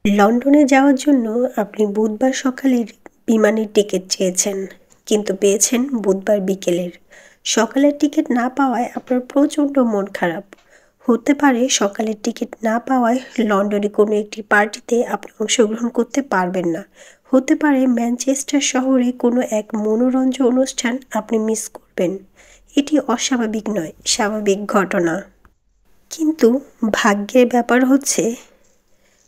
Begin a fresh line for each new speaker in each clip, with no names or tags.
লন্ডনে যাওয়ার জন্য আপনি বুধবার সকালের বিমানের টিকিট চেয়েছেন, কিন্তু পেয়েছেন বুধবার বিকেলের। সকালের টিকিট না পাওয়ায় আপনার প্রচণ্ড মন খারাপ। হতে পারে সকালের টিকিট না পাওয়ায় লন্ডনে কোনো একটি পার্টিতে আপনি অংশগ্রহণ করতে পারবেন না। হতে পারে ম্যানচেস্টার শহরে কোনো এক মনোরঞ্জন অনুষ্ঠান আপনি মিস করবেন। এটি অস্বাভাবিক নয়, স্বাভাবিক ঘটনা। কিন্তু ভাগ্যের ব্যাপার হচ্ছে,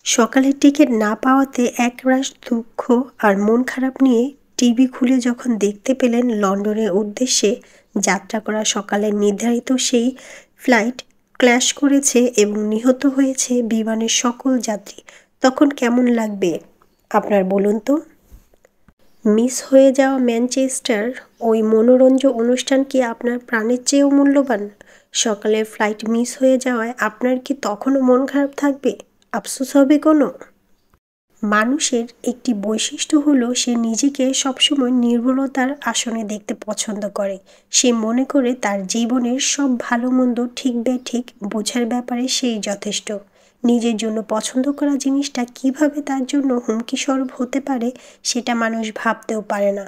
সকালের টিকিট না পাওয়াতে একরাশ দুঃখ আর মন খারাপ নিয়ে টিভি খুলে যখন দেখতে পেলেন লন্ডনের উদ্দেশ্যে যাত্রা করা সকালের নির্ধারিত সেই ফ্লাইট ক্র্যাশ করেছে এবং নিহত হয়েছে বিমানের সকল যাত্রী, তখন কেমন লাগবে আপনার বলুন তো? মিস হয়ে যাওয়া ম্যানচেস্টার ওই মনোরঞ্জন অনুষ্ঠান কি আপনার প্রাণের চেয়েও মূল্যবান? সকালের ফ্লাইট মিস হয়ে যাওয়ায় আপনার কি তখনও মন খারাপ থাকবে? আফসোস হবে কোনো? মানুষের একটি বৈশিষ্ট্য হলো সে নিজেকে সবসময় নির্ভুলতার আসনে দেখতে পছন্দ করে। সে মনে করে তার জীবনের সব ভালো মন্দ ঠিক বেঠিক বোঝার ব্যাপারে সেই যথেষ্ট। নিজের জন্য পছন্দ করা জিনিসটা কিভাবে তার জন্য হুমকিস্বরূপ হতে পারে সেটা মানুষ ভাবতেও পারে না।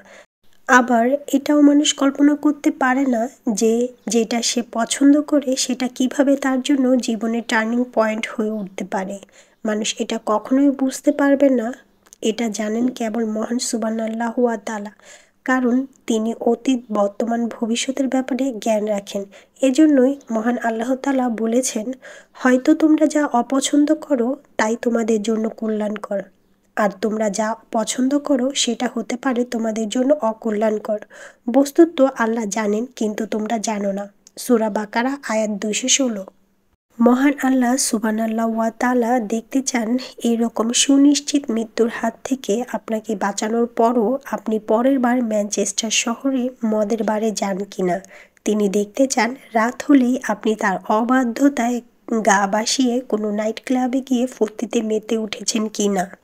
আবার এটাও মানুষ কল্পনা করতে পারে না যে যেটা সে পছন্দ করে সেটা কিভাবে তার জন্য জীবনের টার্নিং পয়েন্ট হয়ে উঠতে পারে। মানুষ এটা কখনোই বুঝতে পারবে না। এটা জানেন কেবল মহান সুবহানাল্লাহু ওয়া তাআলা, কারণ তিনি অতীত, বর্তমান, ভবিষ্যতের ব্যাপারে জ্ঞান রাখেন। এজন্যই মহান আল্লাহ তাআলা বলেছেন, হয়তো তোমরা যা অপছন্দ করো তাই তোমাদের জন্য কল্যাণকর, আর তোমরা যা পছন্দ করো সেটা হতে পারে তোমাদের জন্য অকল্যাণকর। বস্তুত আল্লাহ জানেন, কিন্তু তোমরা জানো না। সূরা বাকারা আয়াত 216। মহান আল্লাহ সুবহানাল্লাহু ওয়া তাআলা দেখতে চান এরকম সুনিশ্চিত মৃত্যুর হাত থেকে আপনাকে বাঁচানোর পরও আপনি পরের বার ম্যানচেস্টার শহরে মদের বারে যান কিনা। তিনি দেখতে চান রাত হলেই আপনি তার অবাধ্যতায় গা ভাসিয়ে কোনো নাইট ক্লাবে গিয়ে ফুর্তিতে মেতে উঠেছেন কিনা।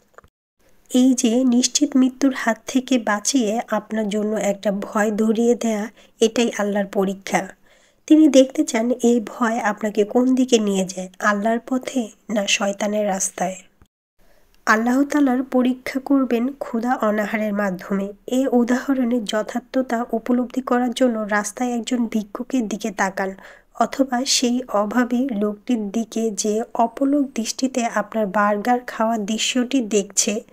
এই যে নিশ্চিত মৃত্যুর হাত থেকে বাঁচিয়ে আপনার জন্য একটা ভয় ধরিয়ে দেয়া, এটাই আল্লাহর পরীক্ষা। তিনি দেখতে চান এই ভয় আপনাকে কোন দিকে নিয়ে যায়, আল্লাহর পথে না শয়তানের রাস্তায়। আল্লাহ তাআলার পরীক্ষা করবেন ক্ষুধা অনাহারের মাধ্যমে। এ উদাহরণের যথার্থতা উপলব্ধি করার জন্য রাস্তায় একজন ভিক্ষুকের দিকে তাকান, অথবা সেই অভাবী লোকটির দিকে যে অপলক দৃষ্টিতে আপনার বার্গার খাওয়ার দৃশ্যটি দেখছে।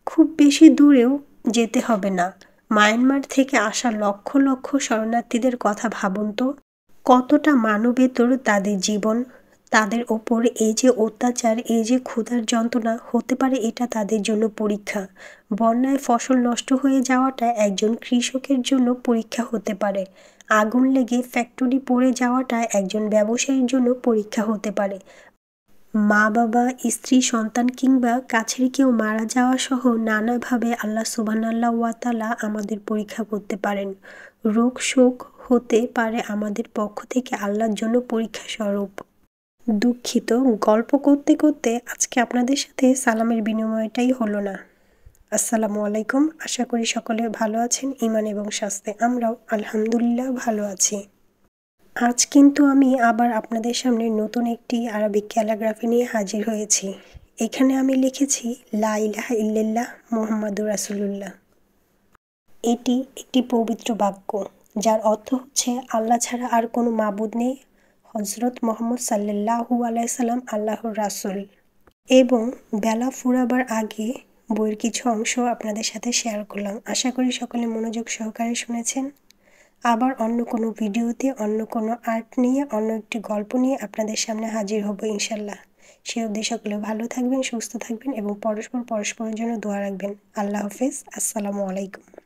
খুব বেশি দূরেও যেতে হবে না। মায়ানমার থেকে আসা লক্ষ লক্ষ শরণার্থীদের কথা ভাবুন তো। কতটা মানবেতর তাদের জীবন। তাদের ওপর এই যে অত্যাচার, এই যে ক্ষুধার যন্ত্রণা, হতে পারে এটা তাদের জন্য পরীক্ষা। বন্যায় ফসল নষ্ট হয়ে যাওয়াটা একজন কৃষকের জন্য পরীক্ষা হতে পারে। আগুন লেগে ফ্যাক্টরি পড়ে যাওয়াটা একজন ব্যবসায়ীর জন্য পরীক্ষা হতে পারে। মা-বাবা, স্ত্রী, সন্তান কিংবা কাছের কেউ মারা যাওয়া সহ নানাভাবে আল্লাহ সুবহানাল্লাহু ওয়া তাআলা আমাদের পরীক্ষা করতে পারেন। রোগ শোক হতে পারে আমাদের পক্ষ থেকে আল্লাহর জন্য পরীক্ষা স্বরূপ। দুঃখিত, গল্প করতে করতে আজকে আপনাদের সাথে সালামের বিনিময়টাই হলো না। আসসালামু আলাইকুম। আশা করি সকলে ভালো আছেন ঈমান এবং স্বাস্থ্যে। আমরাও আলহামদুলিল্লাহ ভালো আছি। আজ কিন্তু আমি আবার আপনাদের সামনে নতুন একটি আরবিক ক্যালিগ্রাফি নিয়ে হাজির হয়েছি। এখানে আমি লিখেছি লা ইলাহা ইল্লাল্লাহ মুহাম্মাদুর রাসূলুল্লাহ। এটি একটি পবিত্র বাক্য, যার অর্থ হচ্ছে আল্লাহ ছাড়া আর কোনো মাবুদ নেই, হযরত মুহাম্মদ সাল্লাল্লাহু আলাইহি সাল্লাম আল্লাহর রাসূল। এবং বেলা ফুরাবার আগে বইয়ের কিছু অংশ আপনাদের সাথে শেয়ার করলাম। আশা করি সকলে মনোযোগ সহকারে শুনেছেন। আবার অন্য কোনো ভিডিওতে অন্য কোনো আর্ট নিয়ে, অন্য একটি গল্প নিয়ে আপনাদের সামনে হাজির হব ইনশাল্লাহ। সে অবধি সকলে ভালো থাকবেন, সুস্থ থাকবেন এবং পরস্পরের জন্য দোয়া রাখবেন। আল্লাহ হাফেজ। আসসালামু আলাইকুম।